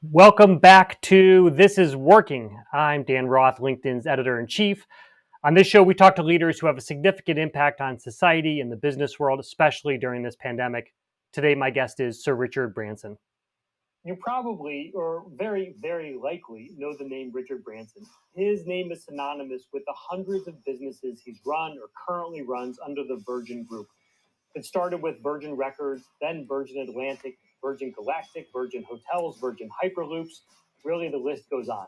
Welcome back to This Is Working. I'm Dan Roth, LinkedIn's editor-in-chief. On this show, we talk to leaders who have a significant impact on society and the business world, especially during this pandemic. Today, my guest is Sir Richard Branson. You probably, or very, very likely, know the name Richard Branson. His name is synonymous with the hundreds of businesses he's run or currently runs under the Virgin Group. It started with Virgin Records, then Virgin Atlantic, Virgin Galactic, Virgin Hotels, Virgin Hyperloops. Really, the list goes on.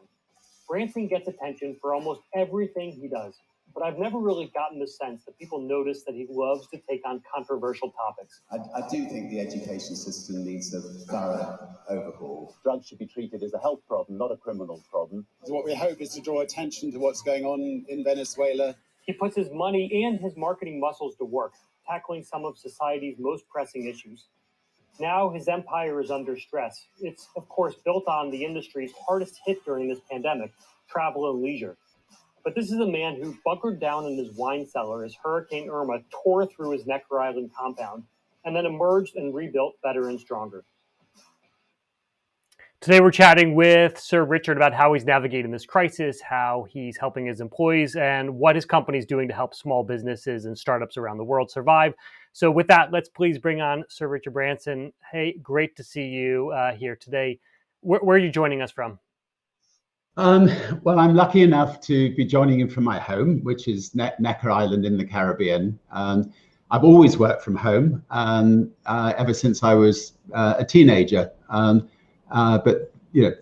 Branson gets attention for almost everything he does, but I've never really gotten the sense that people notice that he loves to take on controversial topics. I do think the education system needs a thorough overhaul. Drugs should be treated as a health problem, not a criminal problem. So what we hope is to draw attention to what's going on in Venezuela. He puts his money and his marketing muscles to work, tackling some of society's most pressing issues. Now his empire is under stress. It's, of course, built on the industry's hardest hit during this pandemic, travel and leisure. But this is a man who bunkered down in his wine cellar as Hurricane Irma tore through his Necker Island compound and then emerged and rebuilt better and stronger. Today we're chatting with Sir Richard about how he's navigating this crisis, how he's helping his employees, and what his company is doing to help small businesses and startups around the world survive. So with that, let's please bring on Sir Richard Branson. Hey, great to see you here today. Where are you joining us from? Well, I'm lucky enough to be joining you from my home, which is Necker Island in the Caribbean. I've always worked from home ever since I was a teenager. But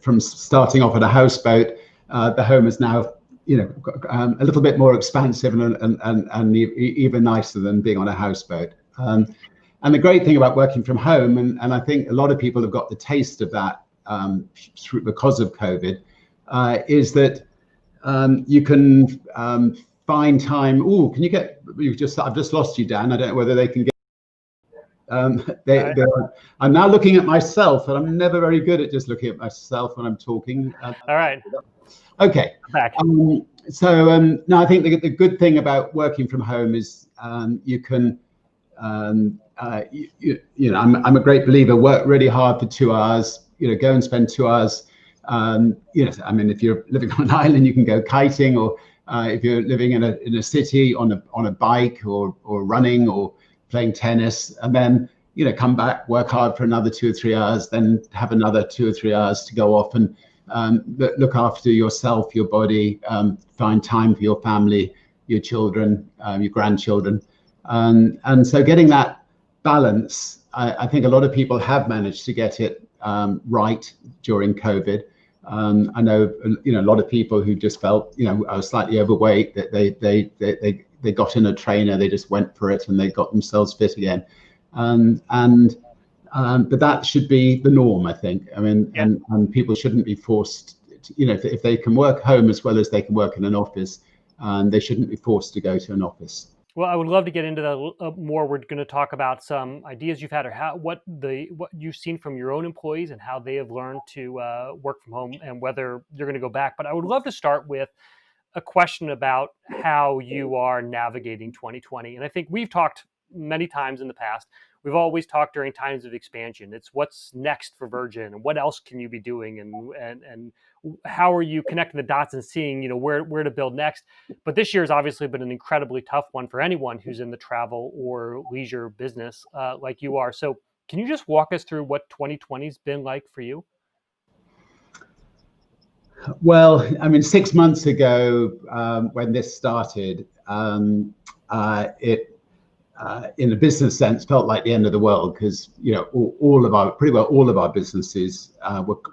from starting off at a houseboat, the home is now a little bit more expansive and even nicer than being on a houseboat. And the great thing about working from home, and I think a lot of people have got the taste of that because of COVID, is that you can find time. Oh, can you get? I've just lost you, Dan. I don't know whether they can get. I'm now looking at myself, and I'm never very good at just looking at myself when I'm talking. All right. Okay. Back. No, I think the good thing about working from home is you can, I'm a great believer. Work really hard for 2 hours. Go and spend 2 hours. If you're living on an island, you can go kiting, or if you're living in a city on a bike or running or playing tennis, and then come back, work hard for another 2 or 3 hours, then have another 2 or 3 hours to go off and look after yourself, your body, find time for your family, your children, your grandchildren, and so getting that balance, I think a lot of people have managed to get it right during COVID. I know a lot of people who just felt I was slightly overweight, that they got in a trainer, they just went for it, and they got themselves fit again. But that should be the norm, I think. And people shouldn't be forced to, if they can work home as well as they can work in an office, they shouldn't be forced to go to an office. Well, I would love to get into that more. We're going to talk about some ideas you've had, or what you've seen from your own employees and how they have learned to work from home, and whether you're going to go back. But I would love to start with a question about how you are navigating 2020. And I think we've talked many times in the past. We've always talked during times of expansion. It's what's next for Virgin, and what else can you be doing, and how are you connecting the dots and seeing where to build next. But this year has obviously been an incredibly tough one for anyone who's in the travel or leisure business like you are. So can you just walk us through what 2020's been like for you? Well, 6 months ago, when this started, it, in a business sense, felt like the end of the world, because pretty well all of our businesses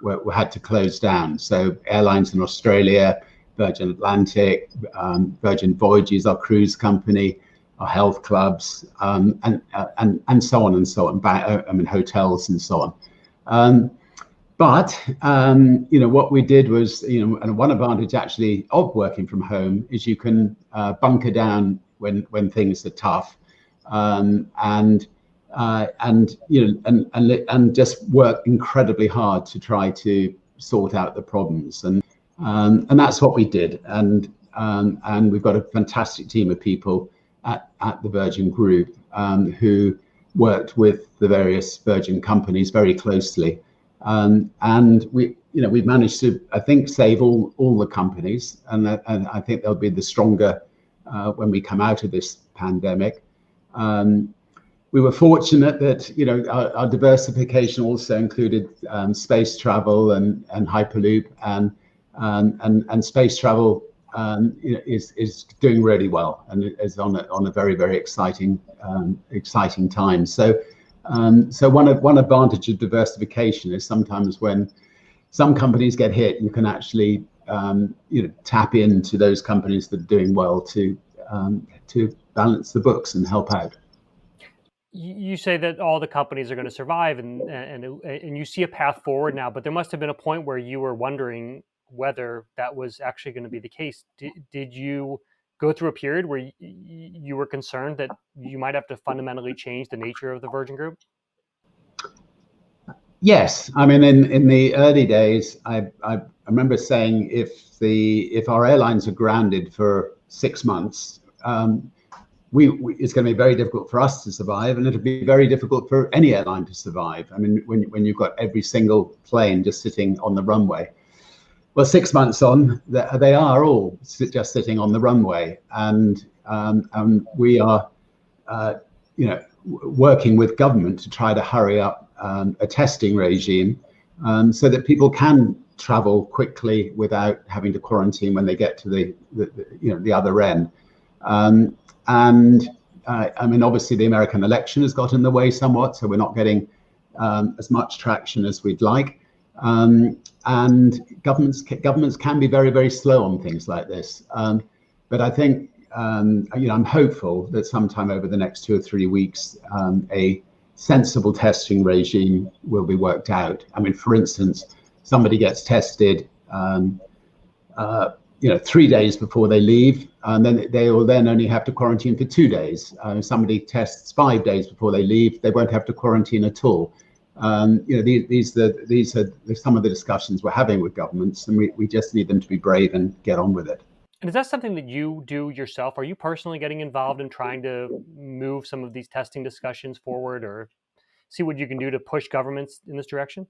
were had to close down. So airlines in Australia, Virgin Atlantic, Virgin Voyages, our cruise company, our health clubs, and so on and so on. Hotels and so on. But what we did was, and one advantage actually of working from home is you can bunker down when things are tough, and just work incredibly hard to try to sort out the problems, and that's what we did. And we've got a fantastic team of people at the Virgin Group who worked with the various Virgin companies very closely. And we, we've managed to, I think, save all the companies, and I think they'll be the stronger when we come out of this pandemic. We were fortunate that our diversification also included space travel and Hyperloop, and space travel is doing really well and is on a very, very exciting time. So one advantage of diversification is sometimes when some companies get hit, you can actually tap into those companies that are doing well to balance the books and help out. You say that all the companies are going to survive, and you see a path forward now, but there must have been a point where you were wondering whether that was actually going to be the case. Did you go through a period where you were concerned that you might have to fundamentally change the nature of the Virgin Group? Yes, I mean, in the early days, I remember saying if our airlines are grounded for 6 months, it's going to be very difficult for us to survive, and it'll be very difficult for any airline to survive. I mean, when you've got every single plane just sitting on the runway. Well, 6 months on, they are all just sitting on the runway, and we are, working with government to try to hurry up a testing regime so that people can travel quickly without having to quarantine when they get to the other end. I mean, obviously, the American election has got in the way somewhat, so we're not getting as much traction as we'd like. And governments can be very, very slow on things like this. But I think I'm hopeful that sometime over the next 2 or 3 weeks, a sensible testing regime will be worked out. I mean, for instance, somebody gets tested 3 days before they leave, and then they will then only have to quarantine for 2 days. If somebody tests 5 days before they leave, they won't have to quarantine at all. These are some of the discussions we're having with governments, and we just need them to be brave and get on with it. And is that something that you do yourself? Are you personally getting involved in trying to move some of these testing discussions forward, or see what you can do to push governments in this direction?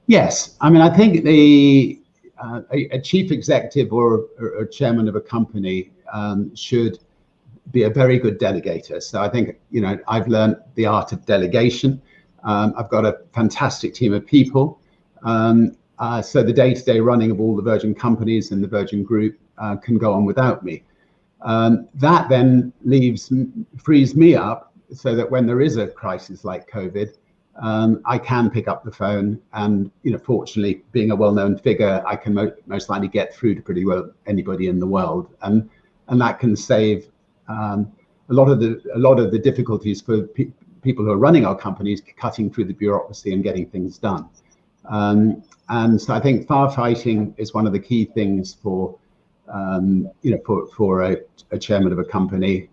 Yes, I mean, I think a chief executive or a chairman of a company should be a very good delegator. So I think, I've learned the art of delegation. I've got a fantastic team of people. So the day-to-day running of all the Virgin companies and the Virgin Group can go on without me. That then frees me up so that when there is a crisis like COVID, I can pick up the phone, and fortunately, being a well-known figure, I can most likely get through to pretty well anybody in the world, and that can save a lot of the difficulties for people who are running our companies, cutting through the bureaucracy and getting things done. And so I think firefighting is one of the key things for a chairman of a company.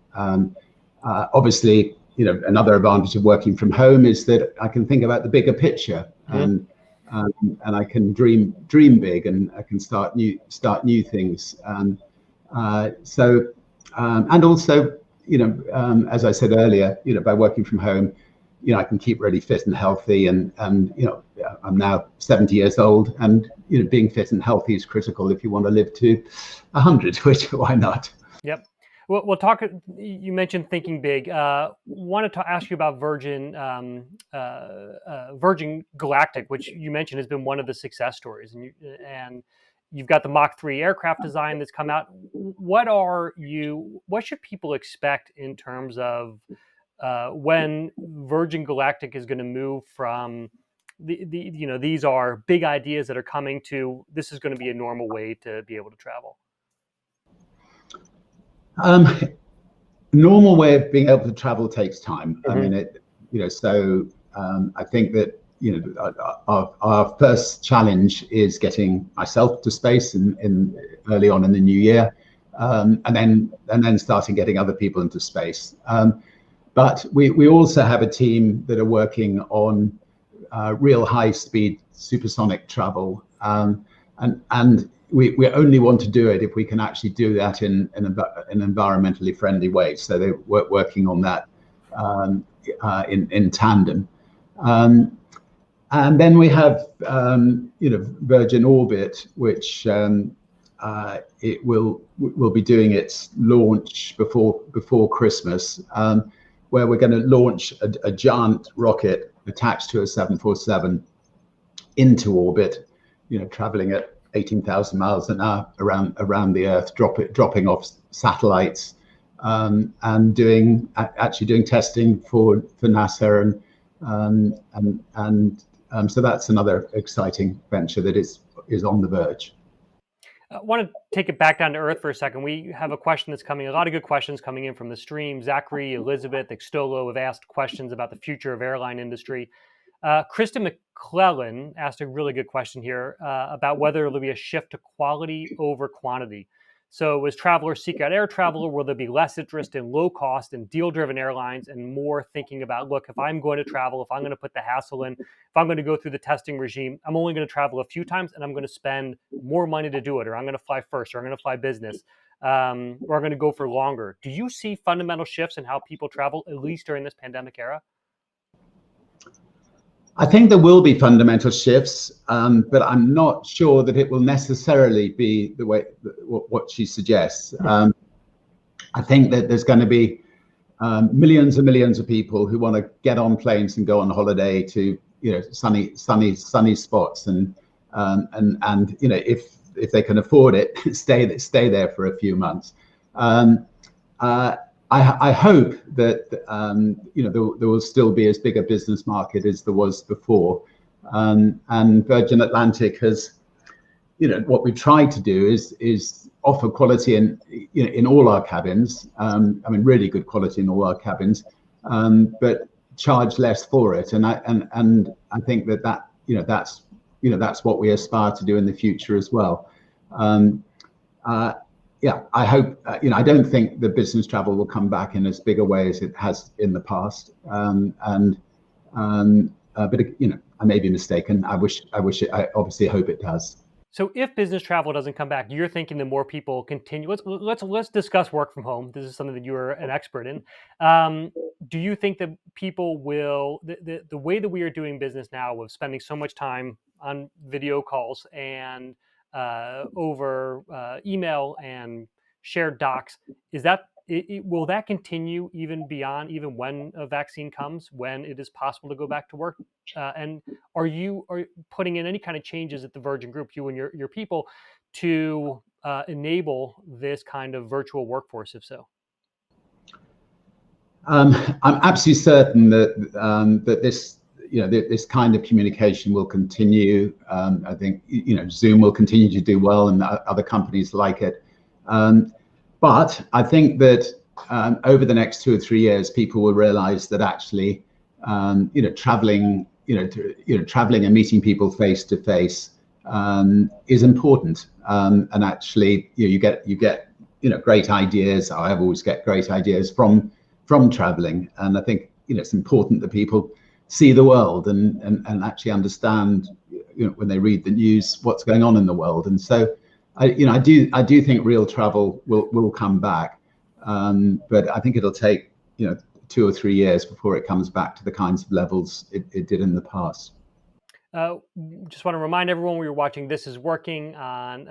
Obviously, another advantage of working from home is that I can think about the bigger picture, and I can dream big, and I can start new things. And also, as I said earlier, by working from home, I can keep really fit and healthy, and I'm now 70 years old, and being fit and healthy is critical if you want to live to 100, which why not? Yep. Well, we'll talk. You mentioned thinking big. Wanted to ask you about Virgin Galactic, which you mentioned has been one of the success stories, and you've got the Mach 3 aircraft design that's come out. What should people expect in terms of when Virgin Galactic is going to move from these are big ideas that are coming to this is going to be a normal way to be able to travel? Normal way of being able to travel takes time. Mm-hmm. I mean, I think that our first challenge is getting myself to space in early on in the new year, and then starting getting other people into space. But we also have a team that are working on real high-speed supersonic travel, and we only want to do it if we can actually do that in an environmentally friendly way. So they're working on that in tandem. And then we have Virgin Orbit, which it will be doing its launch before Christmas, where we're going to launch a giant rocket attached to a 747 into orbit, traveling at 18,000 miles an hour around the Earth, dropping off satellites, and actually doing testing for NASA, and so that's another exciting venture that is on the verge. I want to take it back down to earth for a second. We have a question that's coming, a lot of good questions coming in from the stream. Zachary, Elizabeth, Extolo have asked questions about the future of airline industry. Krista McClellan asked a really good question here about whether there'll be a shift to quality over quantity. So as travelers seek out air travel, will there be less interest in low cost and deal driven airlines and more thinking about, look, if I'm going to travel, if I'm going to put the hassle in, if I'm going to go through the testing regime, I'm only going to travel a few times and I'm going to spend more money to do it, or I'm going to fly first, or I'm going to fly business, or I'm going to go for longer. Do you see fundamental shifts in how people travel, at least during this pandemic era? I think there will be fundamental shifts, but I'm not sure that it will necessarily be the way what she suggests. I think that there's going to be millions and millions of people who want to get on planes and go on holiday to sunny spots, and if they can afford it, stay there for a few months. I hope that there will still be as big a business market as there was before, and Virgin Atlantic has, what we tried to do is offer quality in all our cabins. Really good quality in all our cabins, but charge less for it. And I think that's what we aspire to do in the future as well. I hope, I don't think the business travel will come back in as big a way as it has in the past. But I may be mistaken. I obviously hope it does. So if business travel doesn't come back, you're thinking the more people continue. Let's discuss work from home. This is something that you're an expert in. Do you think that people will, the way that we are doing business now, with spending so much time on video calls and over email and shared docs, will that continue even when a vaccine comes, when it is possible to go back to work? And are you putting in any kind of changes at the Virgin Group, you and your people, to enable this kind of virtual workforce, if so? I'm absolutely certain that this kind of communication will continue. I think Zoom will continue to do well, and other companies like it. But I think that over the next 2 or 3 years, people will realize that actually, traveling and meeting people face to face is important. And actually, you get great ideas. I always get great ideas from traveling, and I think it's important that people see the world and actually understand, when they read the news, what's going on in the world. And so I do think real travel will come back, but I think it'll take 2 or 3 years before it comes back to the kinds of levels it did in the past. Just want to remind everyone, we were watching This Is Working on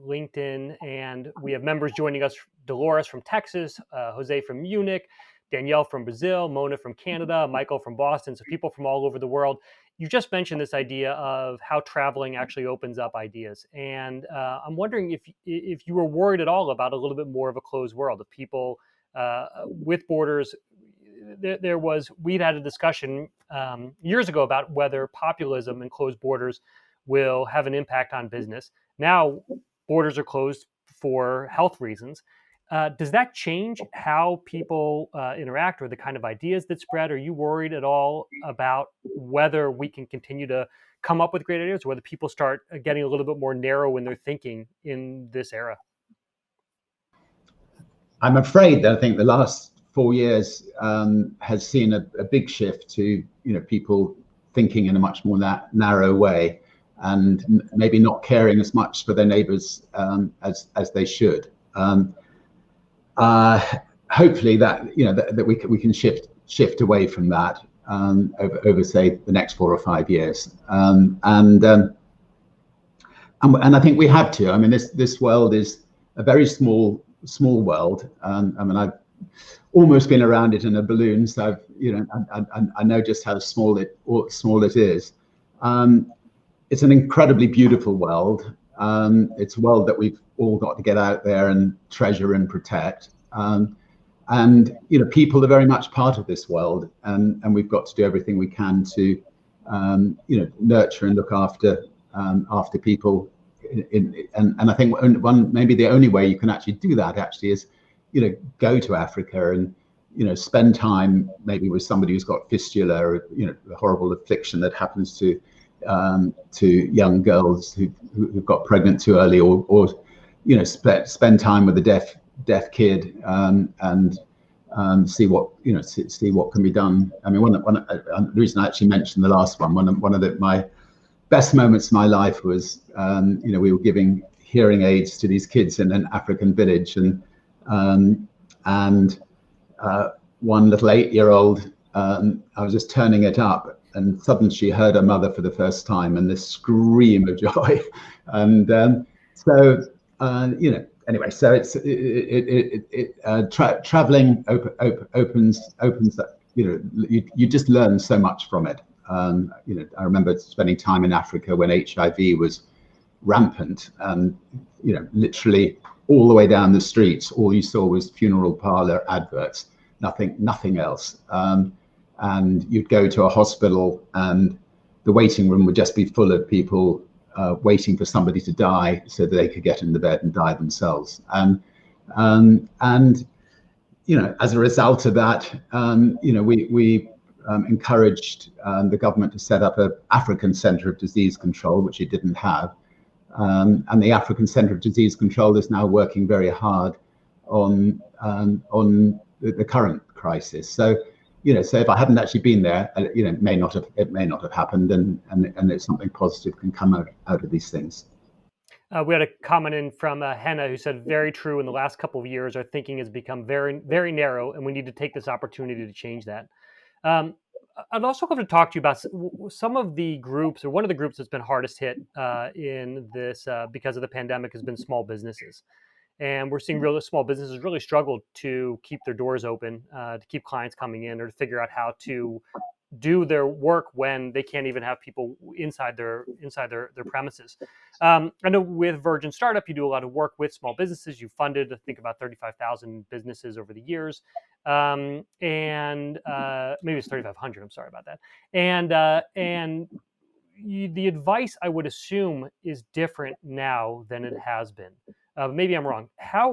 LinkedIn, and we have members joining us: Dolores from Texas, Jose from Munich, Danielle from Brazil, Mona from Canada, Michael from Boston. So people from all over the world. You just mentioned this idea of how traveling actually opens up ideas. And I'm wondering if you were worried at all about a little bit more of a closed world, of people with borders. We'd had a discussion years ago about whether populism and closed borders will have an impact on business. Now borders are closed for health reasons. Does that change how people interact, or the kind of ideas that spread? Are you worried at all about whether we can continue to come up with great ideas, or whether people start getting a little bit more narrow in their thinking in this era? I'm afraid that I think the last 4 years has seen a big shift to people thinking in a much more narrow way, and maybe not caring as much for their neighbours as they should. Hopefully that we can shift away from that. over say the next 4 or 5 years. And I think we have to. I mean, this world is a very small world. I mean, I've almost been around it in a balloon, so I know just how small it is. It's an incredibly beautiful world. It's a world that we've all got to get out there and treasure and protect. And people are very much part of this world, and we've got to do everything we can to nurture and look after people. And I think maybe the only way you can actually do that is go to Africa and spend time maybe with somebody who's got fistula, or a horrible affliction that happens to young girls who've got pregnant too early, or spend time with a deaf kid, and see what can be done. I mean, the reason I actually mentioned the last one of my best moments of my life was we were giving hearing aids to these kids in an African village, and one little 8-year-old, I was just turning it up, and suddenly she heard her mother for the first time, and this scream of joy. And anyway, so it's traveling opens that, you just learn so much from it. I remember spending time in Africa when HIV was rampant, and literally all the way down the streets, all you saw was funeral parlor adverts, nothing else. And you'd go to a hospital, and the waiting room would just be full of people waiting for somebody to die so that they could get in the bed and die themselves. And as a result of that, we encouraged the government to set up an African Centre of Disease Control, which it didn't have. And the African Centre of Disease Control is now working very hard on the current crisis. So, so if I hadn't actually been there, it may not have happened, and it's something positive can come out of these things. We had a comment in from Henna, who said, "Very true. In the last couple of years, our thinking has become very, very narrow, and we need to take this opportunity to change that." I'd also love to talk to you about some of the groups, or one of the groups that's been hardest hit in this because of the pandemic has been small businesses. And we're seeing real small businesses really struggle to keep their doors open, to keep clients coming in, or to figure out how to do their work when they can't even have people inside their premises. I know with Virgin Startup, you do a lot of work with small businesses. You funded, I think, about 35,000 businesses over the years, and maybe it's 3,500. I'm sorry about that. And the advice, I would assume, is different now than it has been. Maybe I'm wrong.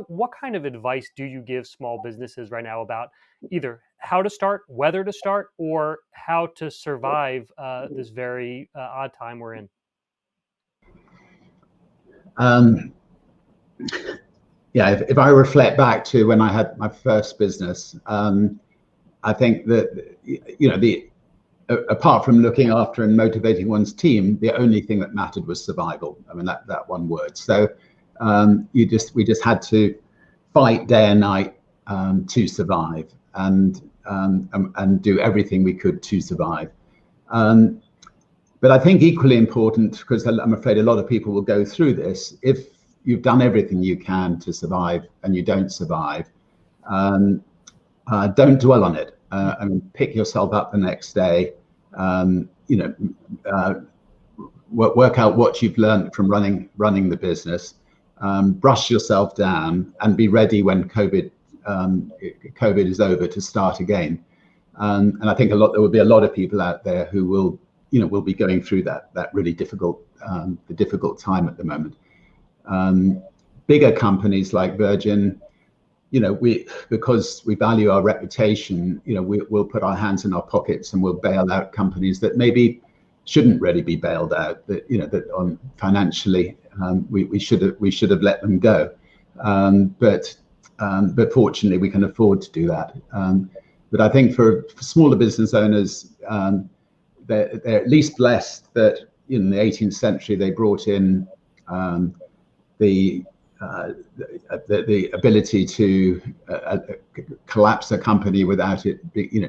What kind of advice do you give small businesses right now about either how to start, whether to start, or how to survive this very odd time we're in? If I reflect back to when I had my first business, I think that apart from looking after and motivating one's team, the only thing that mattered was survival. I mean, that one word. So we just had to fight day and night to survive, and do everything we could to survive. But I think equally important, because I'm afraid a lot of people will go through this, if you've done everything you can to survive and you don't survive, don't dwell on it. I mean, pick yourself up the next day. Work out what you've learned from running the business. Brush yourself down and be ready when COVID is over to start again. And I think there will be a lot of people out there who will be going through that really difficult time at the moment. Bigger companies like Virgin, because we value our reputation, we'll put our hands in our pockets and we'll bail out companies that maybe shouldn't really be bailed out. That on financially, we should have let them go. But fortunately, we can afford to do that. But I think for smaller business owners, they're at least blessed that in the 18th century they brought in the the ability to collapse a company without it,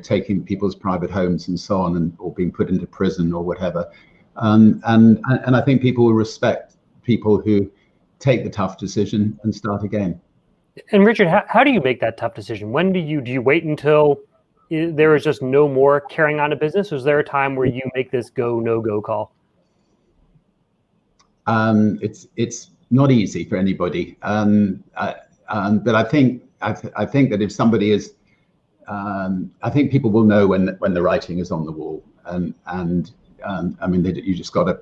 taking people's private homes and so on, or being put into prison or whatever. And I think people will respect people who take the tough decision and start again. And Richard, how do you make that tough decision? When do you wait until there is just no more carrying on a business? Or is there a time where you make this go, no go call? It's not easy for anybody. But I think that if somebody is, I think people will know when the writing is on the wall. I mean, you just got to,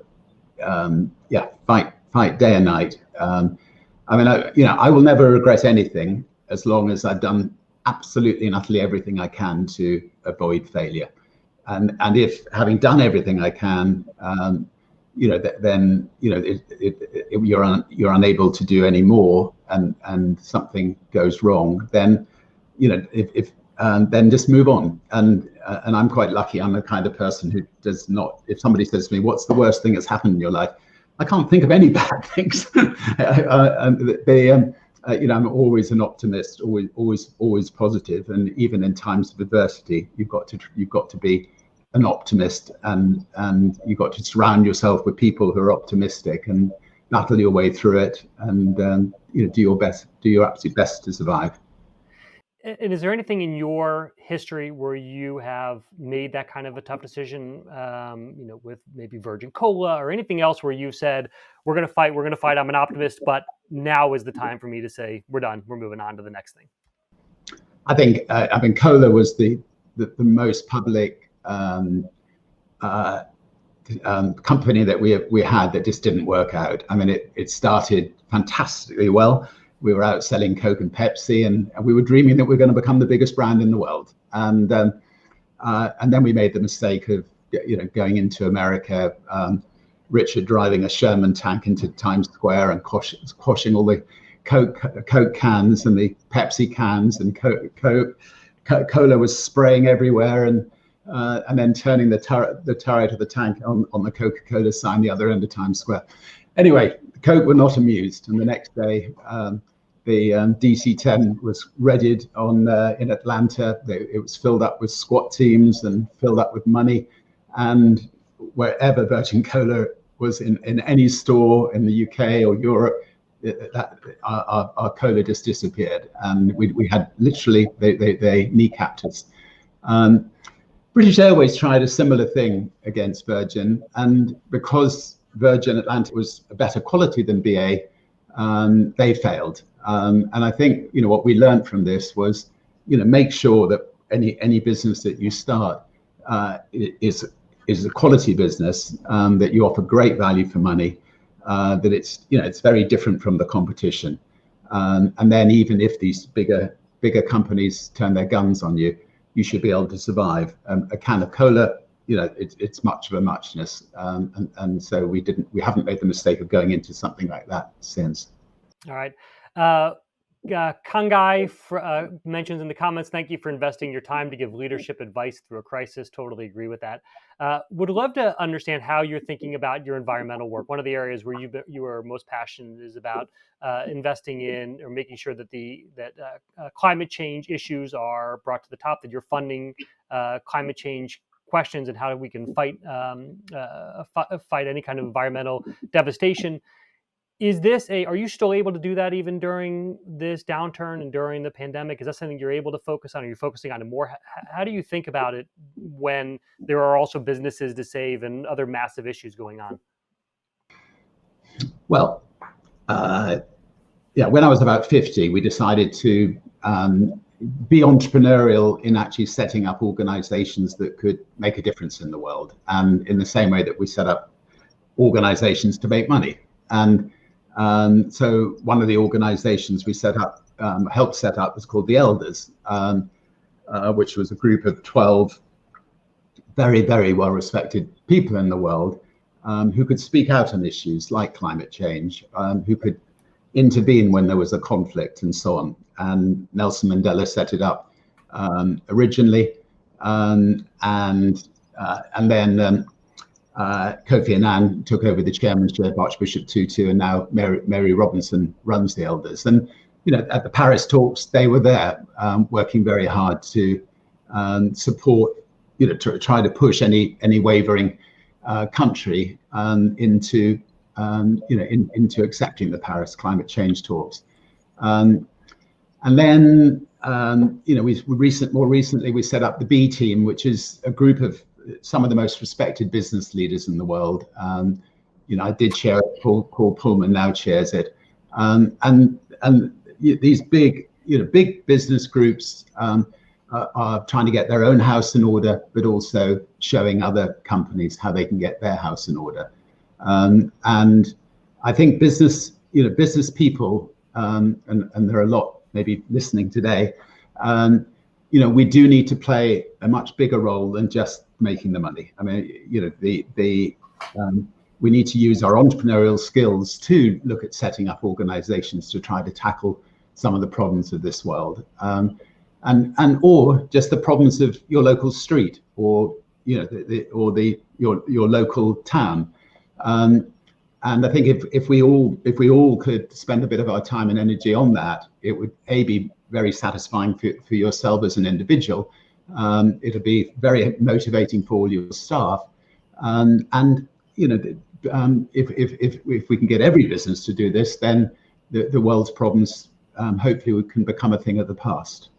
fight day and night. I will never regret anything as long as I've done absolutely and utterly everything I can to avoid failure. And if, having done everything I can, then you're unable to do any more, and something goes wrong, then then just move on. And I'm quite lucky. I'm the kind of person who does not. If somebody says to me, "What's the worst thing that's happened in your life?" I can't think of any bad things. I'm always an optimist, always positive, and even in times of adversity, you've got to be an optimist, and you've got to surround yourself with people who are optimistic and battle your way through it, and do your absolute best to survive. And is there anything in your history where you have made that kind of a tough decision, with maybe Virgin Cola or anything else where you've said, we're going to fight, I'm an optimist, but now is the time for me to say, we're done, we're moving on to the next thing? I think Cola was the most public company that we had that just didn't work out. I mean, it started fantastically well. We were out selling Coke and Pepsi, and we were dreaming that we were going to become the biggest brand in the world. And then we made the mistake of going into America. Richard driving a Sherman tank into Times Square and quashing all the Coke cans and the Pepsi cans, and Coca-Cola was spraying everywhere, and then turning the turret of the tank on the Coca-Cola sign the other end of Times Square. Anyway, Coke were not amused, and the next day the DC-10 was readied in Atlanta. It was filled up with SWAT teams and filled up with money, and wherever Virgin Cola was in any store in the UK or Europe, our cola just disappeared, and we had literally they kneecapped us. British Airways tried a similar thing against Virgin, and because Virgin Atlantic was a better quality than BA, they failed. And I think what we learned from this was make sure that any business that you start is a quality business, that you offer great value for money, that it's very different from the competition, and then even if these bigger companies turn their guns on you, you should be able to survive. A can of cola, it's much of a muchness, and so we haven't made the mistake of going into something like that since. All right. Kangai mentions in the comments, thank you for investing your time to give leadership advice through a crisis. Totally agree with that. Would love to understand how you're thinking about your environmental work. One of the areas where you are most passionate is about investing in or making sure that climate change issues are brought to the top, that you're funding climate change questions and how we can fight any kind of environmental devastation. Are you still able to do that even during this downturn and during the pandemic? Is that something you're able to focus on? Are you focusing on it more? How do you think about it when there are also businesses to save and other massive issues going on? Well, when I was about 50, we decided to be entrepreneurial in actually setting up organizations that could make a difference in the world, and in the same way that we set up organizations to make money. And so one of the organizations we helped set up was called the Elders, which was a group of 12 very, very well-respected people in the world, who could speak out on issues like climate change, who could intervene when there was a conflict and so on. And Nelson Mandela set it up originally, and then Kofi Annan took over the chairmanship, Archbishop Tutu, and now Mary Robinson runs the elders. And at the Paris talks, they were there working very hard to support, to try to push any wavering country into accepting the Paris climate change talks. And then more recently we set up the B team, which is a group of some of the most respected business leaders in the world. I did chair it. Paul Pullman now chairs it, and these big business groups are trying to get their own house in order, but also showing other companies how they can get their house in order. And I think business people, and there are a lot maybe listening today, we do need to play a much bigger role than just making the money. I mean, we need to use our entrepreneurial skills to look at setting up organizations to try to tackle some of the problems of this world, or just the problems of your local street, or your local town. And I think if we all could spend a bit of our time and energy on that, it would be very satisfying for yourself as an individual. It'll be very motivating for all your staff, and if we can get every business to do this, then the world's problems hopefully can become a thing of the past.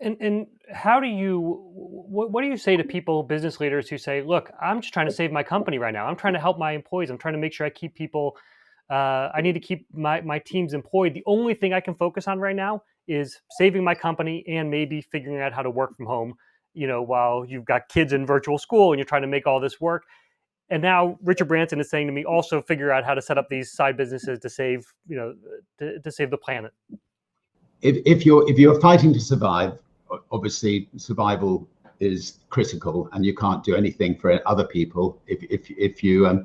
And how do what do you say to people, business leaders, who say, look, I'm just trying to save my company right now. I'm trying to help my employees. I'm trying to make sure I keep people. I need to keep my teams employed. The only thing I can focus on right now is saving my company and maybe figuring out how to work from home, while you've got kids in virtual school and you're trying to make all this work. And now Richard Branson is saying to me, also figure out how to set up these side businesses to save, to save the planet. If you're fighting to survive, obviously survival is critical, and you can't do anything for other people if you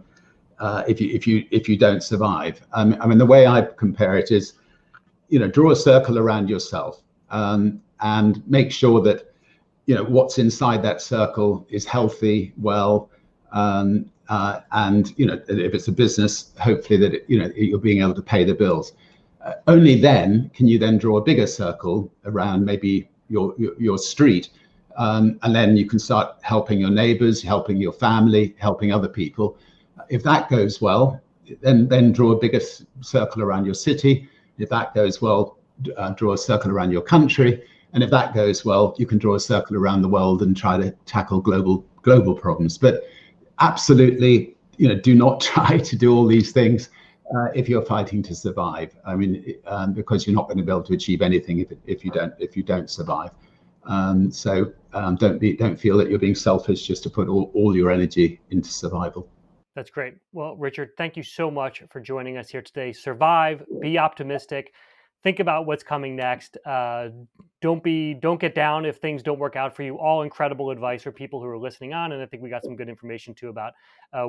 don't survive. I mean, the way I compare it is, draw a circle around yourself, and make sure that what's inside that circle is healthy, well, and if it's a business, hopefully that you're being able to pay the bills. Only then can you then draw a bigger circle around maybe your street, and then you can start helping your neighbors, helping your family, helping other people. If that goes well, then draw a bigger circle around your city. If that goes well, draw a circle around your country. And if that goes well, you can draw a circle around the world and try to tackle global problems. But absolutely, do not try to do all these things if you're fighting to survive. I mean, because you're not going to be able to achieve anything if you don't survive. So don't feel that you're being selfish just to put all your energy into survival. That's great. Well, Richard, thank you so much for joining us here today. Survive, be optimistic, think about what's coming next. Don't get down if things don't work out for you. All incredible advice for people who are listening on. And I think we got some good information too about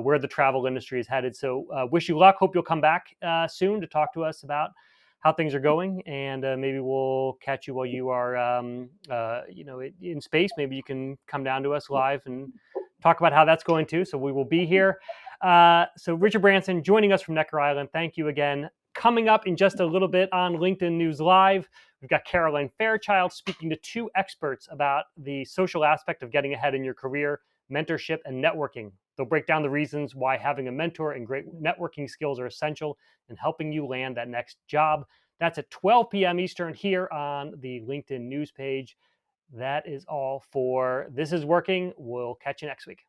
where the travel industry is headed. So wish you luck. Hope you'll come back soon to talk to us about how things are going. And maybe we'll catch you while you are, in space. Maybe you can come down to us live and talk about how that's going too. So we will be here. So Richard Branson joining us from Necker Island. Thank you again. Coming up in just a little bit on LinkedIn News Live, we've got Caroline Fairchild speaking to two experts about the social aspect of getting ahead in your career, mentorship and networking. They'll break down the reasons why having a mentor and great networking skills are essential in helping you land that next job. That's at 12 p.m. Eastern here on the LinkedIn News page. That is all for This Is Working. We'll catch you next week.